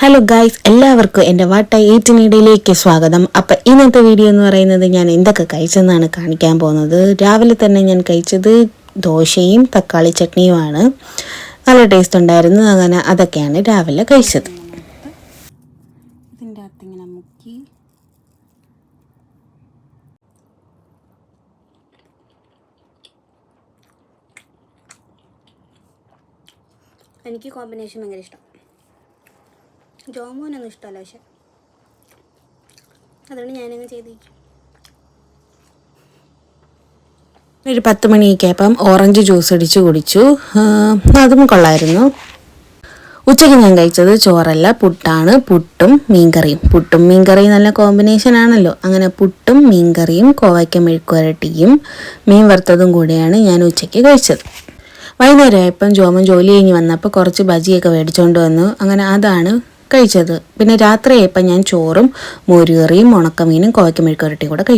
Hello guys, എല്ലാവർക്കും എൻ്റെ വാട്ട ഈറ്റിനിടയിലേക്ക് സ്വാഗതം. അപ്പം ഇന്നത്തെ വീഡിയോ എന്ന് പറയുന്നത് ഞാൻ എന്തൊക്കെ കഴിച്ചെന്നാണ് കാണിക്കാൻ പോകുന്നത്. രാവിലെ തന്നെ ഞാൻ കഴിച്ചത് ദോശയും തക്കാളി ചട്നിയുമാണ്. നല്ല ടേസ്റ്റ് ഉണ്ടായിരുന്നു. അങ്ങനെ അതൊക്കെയാണ് രാവിലെ കഴിച്ചത്. ഇതിൻ്റെ അകത്ത് ഇങ്ങനെ മുക്കി എനിക്ക് കോമ്പിനേഷൻ ഭയങ്കര ഇഷ്ടം. ജോമോനൊന്നും ഇഷ്ടമല്ല, പക്ഷെ അതുകൊണ്ട് ഞാനങ്ങ് ചെയ്തിരിക്കും. ഒരു 10 മണിയൊക്കെ ആയപ്പം ഓറഞ്ച് ജ്യൂസ് അടിച്ച് കുടിച്ചു. അതും കൊള്ളായിരുന്നു. ഉച്ചയ്ക്ക് ഞാൻ കഴിച്ചത് ചോറല്ല, പുട്ടാണ്. പുട്ടും മീൻകറിയും. പുട്ടും മീൻകറിയും നല്ല കോമ്പിനേഷൻ ആണല്ലോ. അങ്ങനെ പുട്ടും മീൻകറിയും കോവയ്ക്ക മെഴുക്കുവരട്ടിയും മീൻ വറുത്തതും കൂടെയാണ് ഞാൻ ഉച്ചയ്ക്ക് കഴിച്ചത്. വൈകുന്നേരം ആയപ്പം ജോമൻ ജോലി കഴിഞ്ഞ് വന്നപ്പോൾ കുറച്ച് ബജിയൊക്കെ മേടിച്ചുകൊണ്ട് വന്നു. അങ്ങനെ അതാണ് കഴിച്ചത്. പിന്നെ രാത്രിയായപ്പോൾ ഞാൻ ചോറും മോരുകറിയും ഉണക്കമീനും കോവയ്ക്ക മെഴുക്കുവരട്ടിയും കൂടെ കഴിച്ചു.